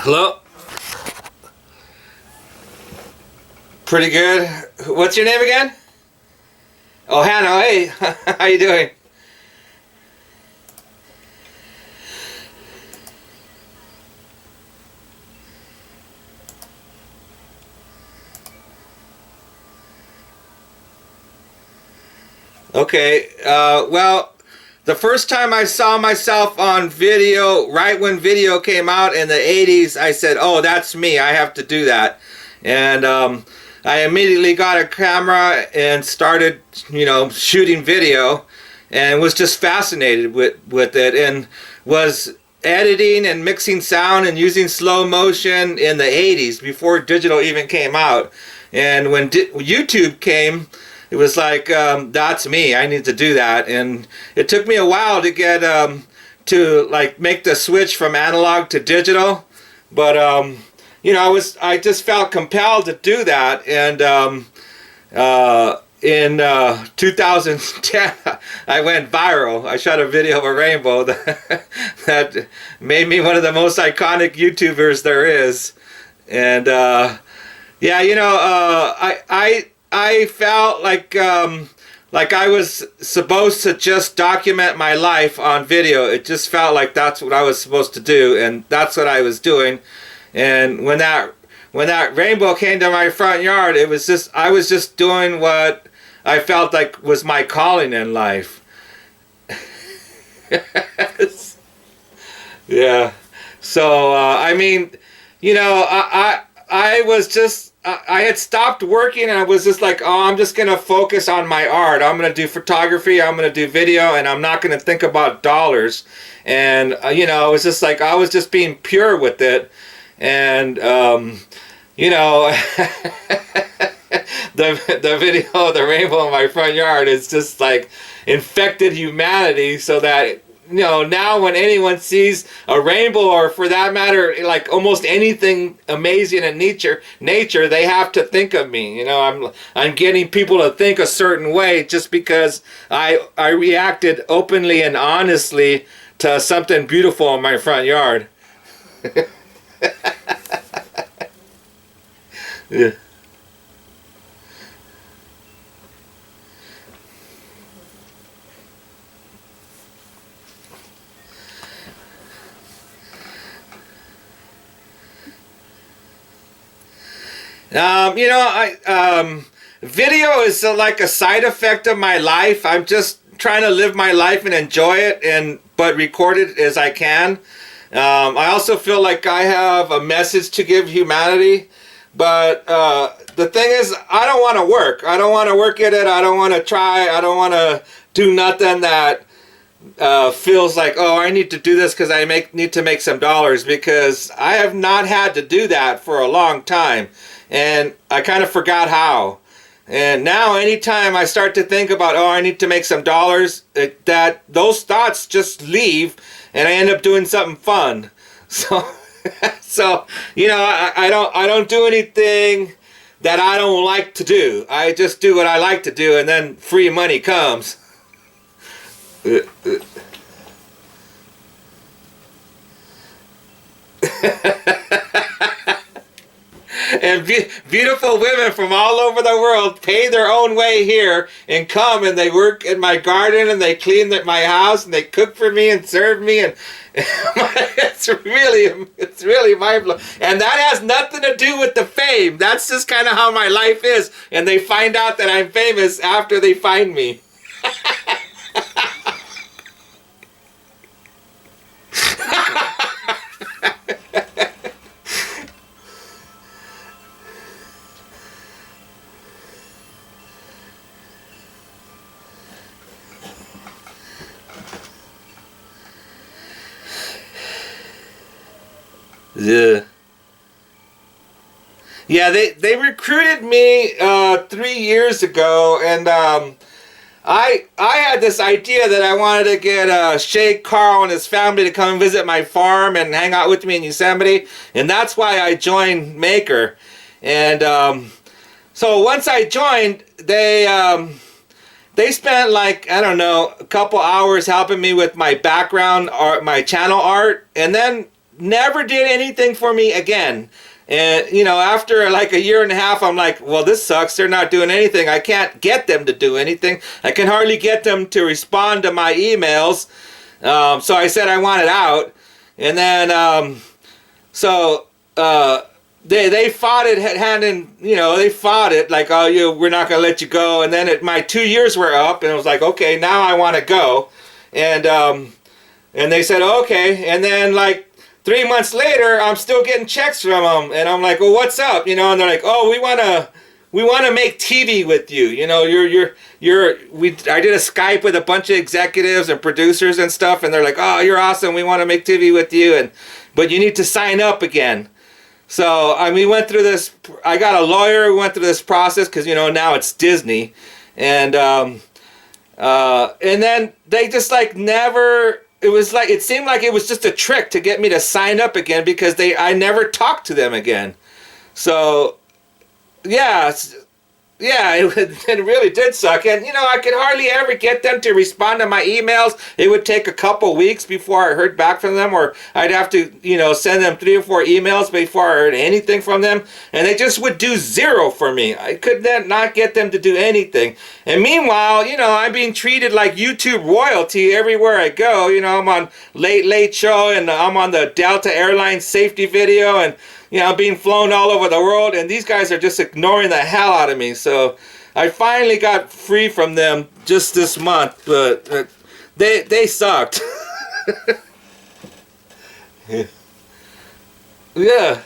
Hello? Pretty good. What's your name again? Oh, Hannah. Hey, how you doing? Okay, well, the first time I saw myself on video, right when video came out in the 80s, I said, oh, that's me, I have to do that. And I immediately got a camera and started, shooting video, and was just fascinated with it, and was editing and mixing sound and using slow motion in the 80s, before digital even came out. And when YouTube came, it was like, that's me, I need to do that. And it took me a while to get to like make the switch from analog to digital, but I just felt compelled to do that. And in 2010 I went viral. I shot a video of a rainbow that made me one of the most iconic YouTubers there is. And I felt like I was supposed to just document my life on video. It just felt like that's what I was supposed to do, and that's what I was doing. And when that rainbow came to my front yard, it was just, I was just doing what I felt like was my calling in life. Yeah. So I was just, I had stopped working, and I was just like, oh, I'm just going to focus on my art. I'm going to do photography, I'm going to do video, and I'm not going to think about dollars. And, it was just like, I was just being pure with it. And, the video of the rainbow in my front yard is just like infected humanity, so that now when anyone sees a rainbow, or for that matter, like almost anything amazing in nature, they have to think of me. I'm getting people to think a certain way just because I reacted openly and honestly to something beautiful in my front yard. Yeah. Video is like a side effect of my life. I'm just trying to live my life and enjoy it, but record it as I can. I also feel like I have a message to give humanity, but the thing is, I don't want to work. I don't want to work at it. I don't want to try. I don't want to do nothing that feels like, oh, I need to do this because I need to make some dollars, because I have not had to do that for a long time. And I kind of forgot how. And now anytime I start to think about, oh, I need to make some dollars, those thoughts just leave, and I end up doing something fun. So, I don't do anything that I don't like to do. I just do what I like to do, and then free money comes. And beautiful women from all over the world pay their own way here and come, and they work in my garden, and they clean my house, and they cook for me and serve me, and it's really mind-blowing. And that has nothing to do with the fame. That's just kind of how my life is, and they find out that I'm famous after they find me. Yeah, they recruited me 3 years ago, and I had this idea that I wanted to get Shay Carl and his family to come and visit my farm and hang out with me in Yosemite, and that's why I joined Maker. And so once I joined, they spent, like, I don't know, a couple hours helping me with my background art, my channel art, and then never did anything for me again. And, you know, after like a year and a half, I'm like, well, this sucks. They're not doing anything. I can't get them to do anything. I can hardly get them to respond to my emails. So I said I wanted out. And then, so they fought it hand in, you know, they fought it like, oh, we're not going to let you go. And then my 2 years were up, and it was like, okay, now I want to go. And they said, okay. And then like 3 months later, I'm still getting checks from them, and I'm like, well, what's up? You know, and they're like, oh, we want to make TV with you. You know, I did a Skype with a bunch of executives and producers and stuff, and they're like, oh, you're awesome. We want to make TV with you, but you need to sign up again. So we went through this. I got a lawyer. We went through this process because, you know, now it's Disney, and then they just like never. It was like, it seemed like it was just a trick to get me to sign up again because I never talked to them again. So, yeah, it really did suck. And, you know, I could hardly ever get them to respond to my emails. It would take a couple weeks before I heard back from them, or I'd have to, you know, send them 3 or 4 emails before I heard anything from them. And they just would do zero for me. I could not get them to do anything. And meanwhile, you know, I'm being treated like YouTube royalty everywhere I go. You know, I'm on Late Late Show, and I'm on the Delta Airlines safety video, and, you know, being flown all over the world, and these guys are just ignoring the hell out of me. So I finally got free from them just this month, but they sucked. Yeah.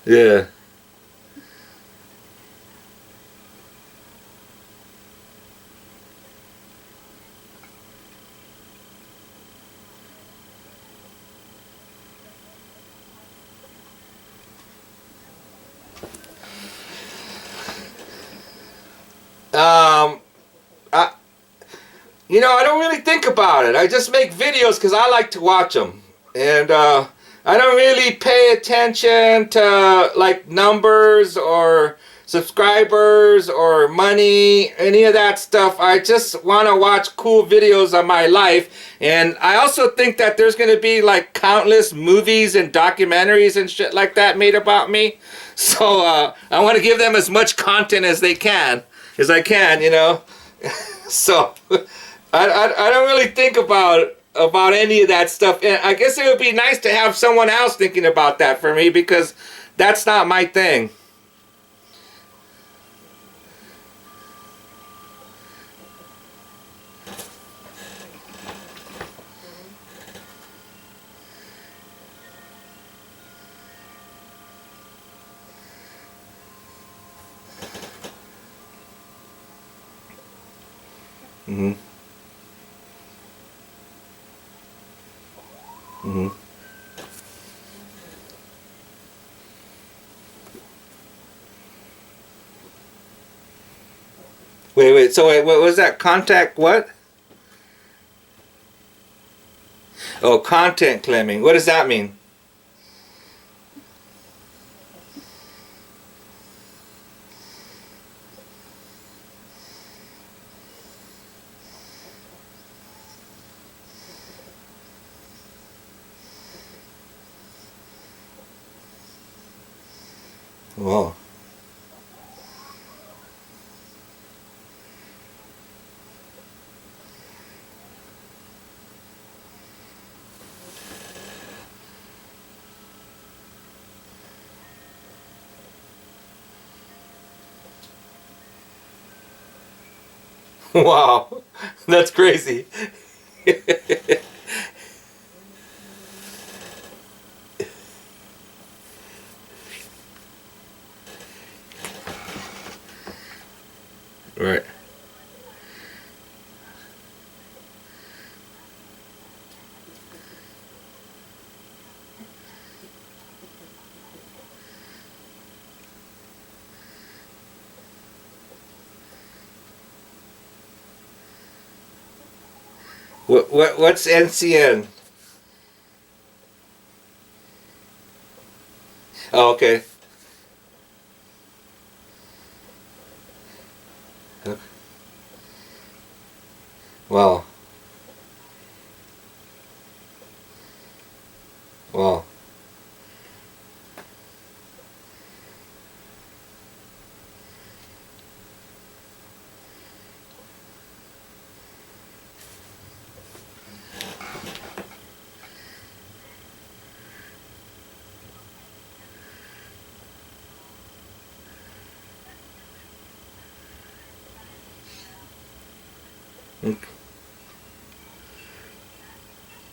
Yeah. Um, I, you know, I don't really think about it. I just make videos because I like to watch them. And I don't really pay attention to like numbers or subscribers or money, any of that stuff. I just want to watch cool videos of my life. And I also think that there's going to be like countless movies and documentaries and shit like that made about me. So I want to give them as much content as I can, you know. So I don't really think about any of that stuff. And I guess it would be nice to have someone else thinking about that for me, because that's not my thing. Mhm. Mhm. Wait. So wait, what was that? Contact what? Oh, content claiming. What does that mean? Whoa. Wow. That's crazy. Right. What's NCN? Oh, okay. Okay. Wow. Wow.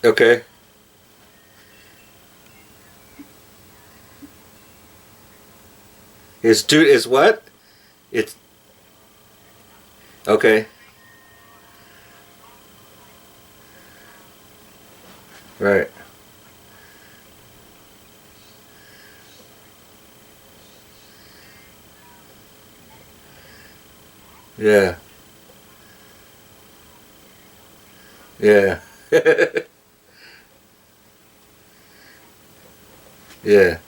Okay. Is what? It's okay. Right. Yeah. Yeah. Yeah.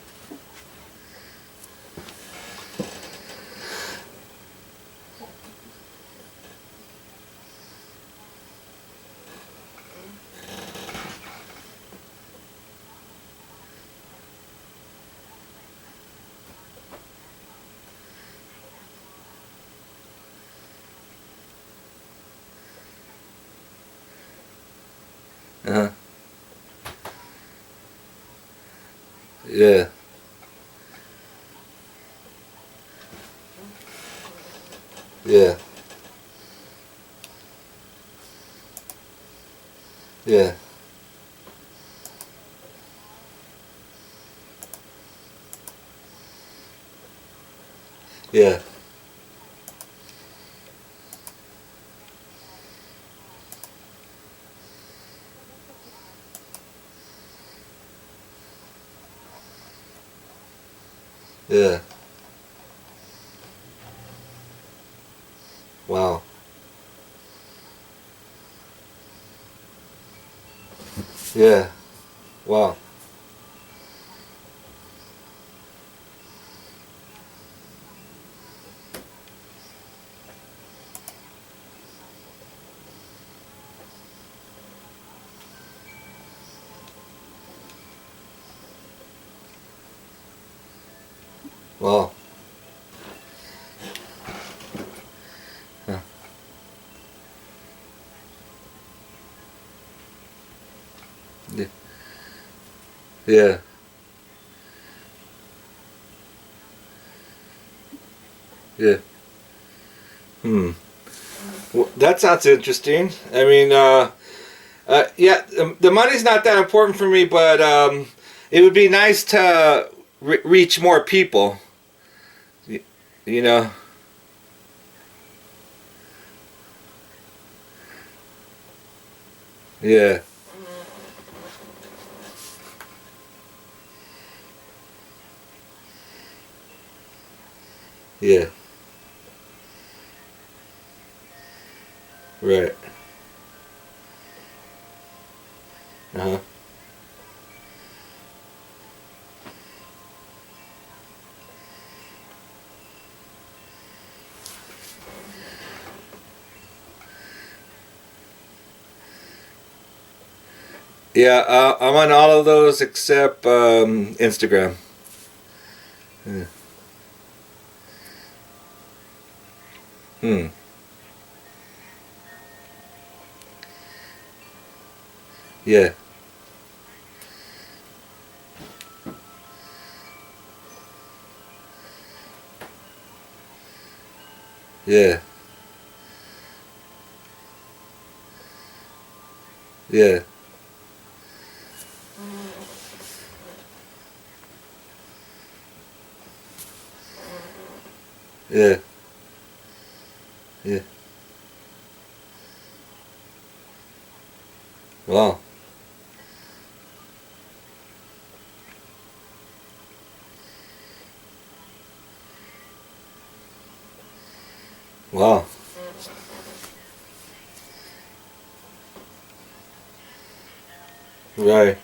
Uh-huh. Yeah. Yeah. Yeah. Yeah. Yeah. Wow. Yeah. Wow. Wow. Huh. Yeah. Yeah. Yeah. Hmm. Well, that sounds interesting. I mean, yeah, the money's not that important for me, but it would be nice to reach more people. y- You know. Yeah. Yeah. Right. Uh-huh. Yeah, I'm on all of those except Instagram. Yeah. Hmm. Yeah. Yeah. Yeah. Yeah. Yeah. Wow. Wow. Right.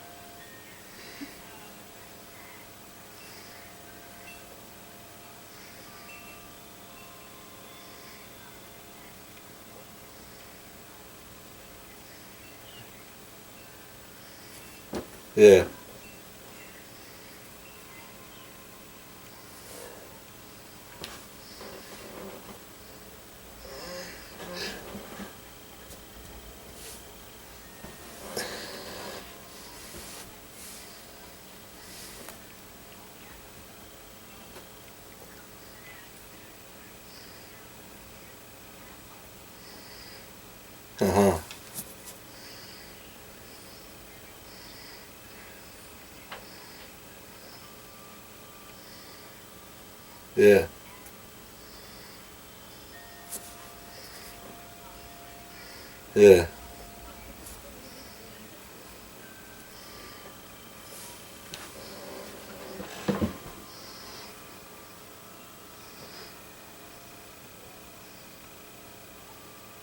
Yeah. Uh-huh. Yeah. Yeah.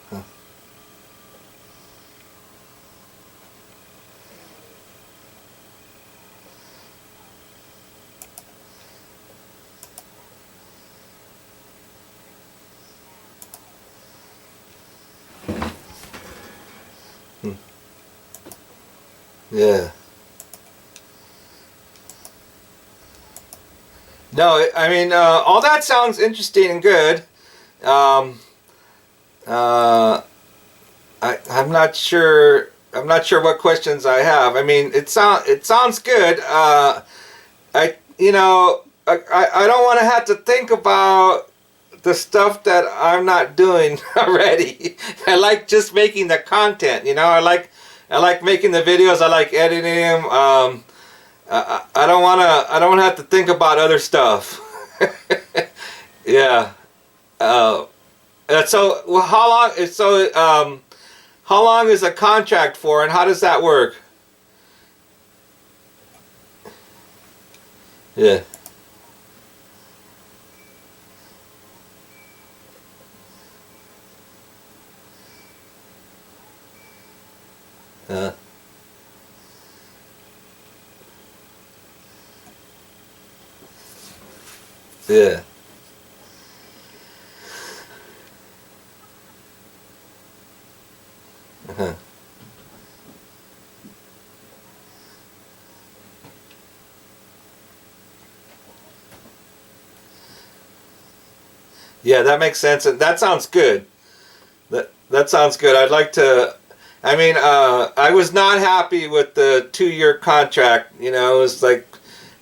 Huh. Hmm. Yeah. No, I mean, all that sounds interesting and good. Um, uh, I'm not sure. I'm not sure what questions I have. I mean, it sounds good. I don't want to have to think about the stuff that I'm not doing already. I like just making the content. I like making the videos. I like editing them. I don't wanna. I don't have to think about other stuff. Yeah. Uh, so well, how long? How long is a contract for, and how does that work? Yeah. Uh, yeah. Uh-huh. Yeah, that makes sense, and that sounds good. That sounds good. I'd like to. I mean, I was not happy with the 2-year contract. It was like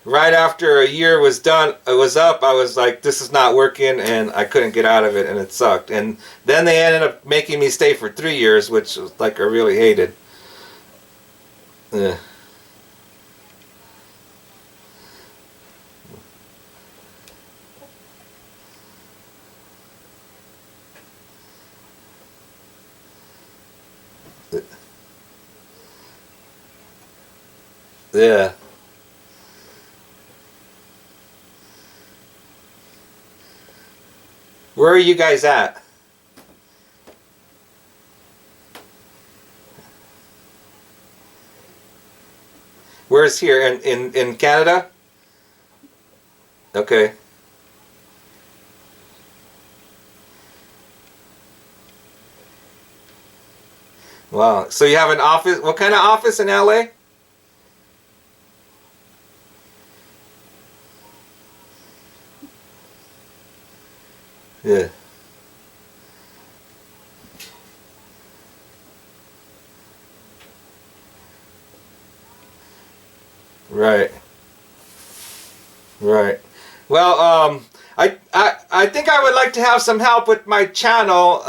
right after a year was done, it was up. I was like, this is not working, and I couldn't get out of it, and it sucked. And then they ended up making me stay for 3 years, which was like I really hated. Yeah, yeah. Where are you guys at? Where's here in Canada? Okay. Wow. So you have an office? What kind of office in LA? Yeah. Right. Right. Well, I think I would like to have some help with my channel.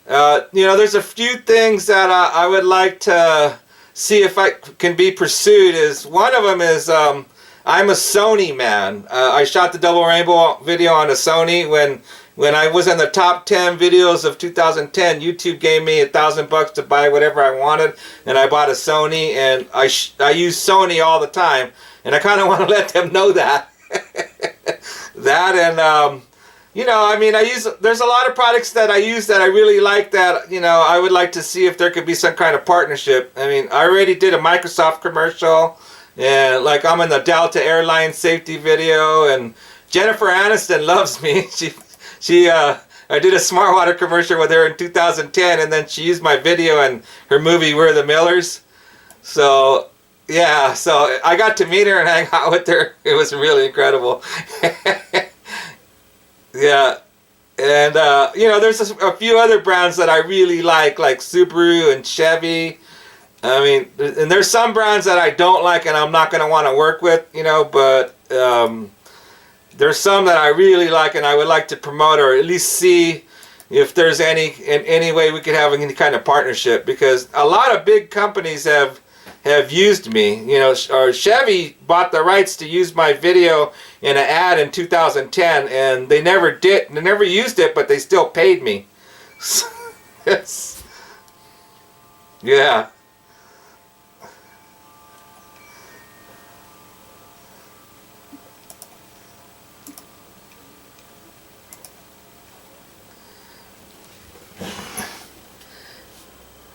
There's a few things that I would like to see if I can be pursued. Is one of them is I'm a Sony man. I shot the double rainbow video on a Sony when I was in the top 10 videos of 2010. YouTube gave me $1,000 to buy whatever I wanted, and I bought a Sony, and I use Sony all the time, and I kind of want to let them know that. That and I mean, there's a lot of products that I use that I really like that, I would like to see if there could be some kind of partnership. I mean, I already did a Microsoft commercial, and like I'm in the Delta Airlines safety video, and Jennifer Aniston loves me. I did a Smart Water commercial with her in 2010, and then she used my video in her movie We're the Millers. So, Yeah, so I got to meet her and hang out with her. It was really incredible. Yeah, and you know, there's a few other brands that I really like Subaru and Chevy. I mean, and there's some brands that I don't like and I'm not going to want to work with, you know, but there's some that I really like and I would like to promote, or at least see if there's any way we could have any kind of partnership, because a lot of big companies have used me. You know, or Chevy bought the rights to use my video in an ad in 2010, and they never used it, but they still paid me. Yeah.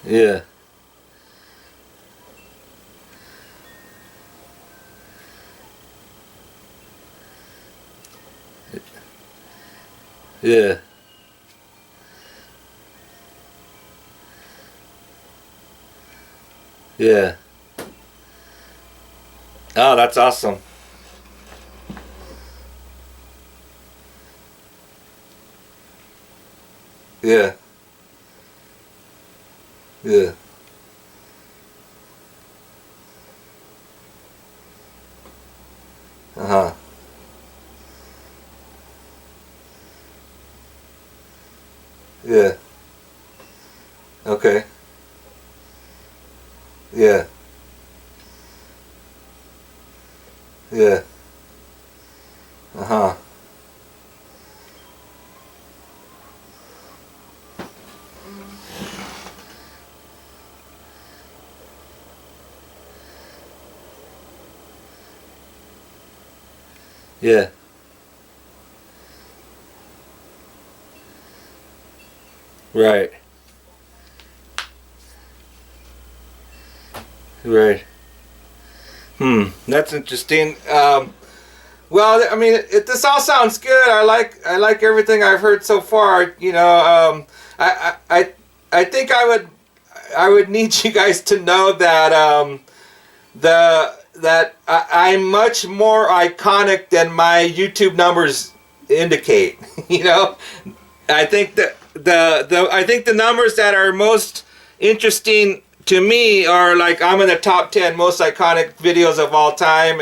Yeah. Yeah. Yeah. Oh, that's awesome. Yeah. Yeah. Uh-huh. Yeah. Okay. Yeah. Yeah. Uh-huh. Yeah. Right. Right. That's interesting. Well, I mean, this all sounds good. I like everything I've heard so far. You know, I think I would need you guys to know that I'm much more iconic than my YouTube numbers indicate. You know, I think that I think the numbers that are most interesting to me are like, I'm in the top 10 most iconic videos of all time,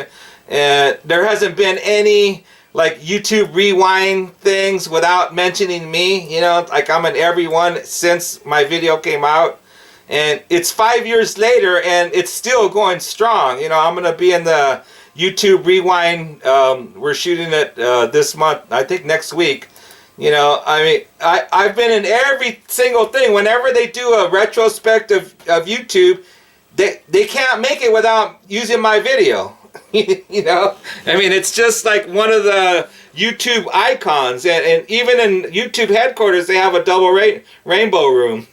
and there hasn't been any like YouTube rewind things without mentioning me. You know, like I'm in every one since my video came out, and it's 5 years later and it's still going strong. You know, I'm gonna be in the YouTube rewind. We're shooting it this month, I think next week. You know, I mean, I've been in every single thing. Whenever they do a retrospective of YouTube, they can't make it without using my video. You know, I mean, it's just like one of the YouTube icons, and even in YouTube headquarters, they have a double rainbow room.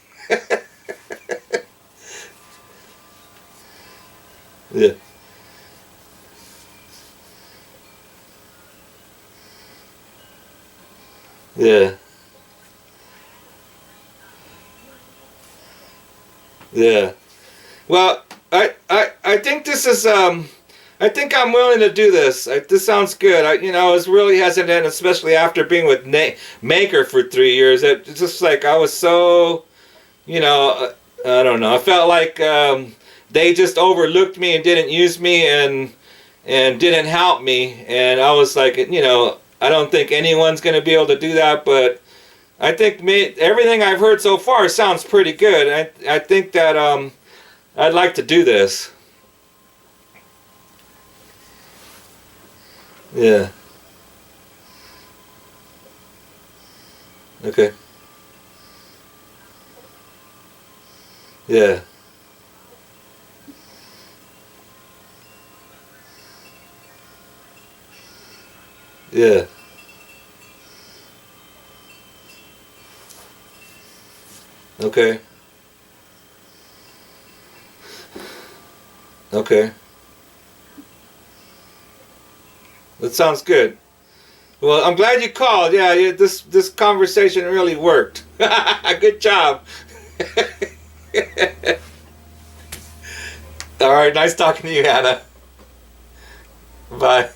Yeah. Yeah. Yeah. Well, I think this is I think I'm willing to do this. This sounds good. You know, I was really hesitant, especially after being with Maker for 3 years. It's just like I was so, you know, I don't know. I felt like they just overlooked me and didn't use me and didn't help me. And I was like, you know, I don't think anyone's going to be able to do that, but I think everything I've heard so far sounds pretty good. I think that I'd like to do this. Yeah. Okay. Yeah. Yeah. Okay. Okay. That sounds good. Well, I'm glad you called. Yeah, this conversation really worked. Good job. All All right, nice talking to you, Hannah. Bye.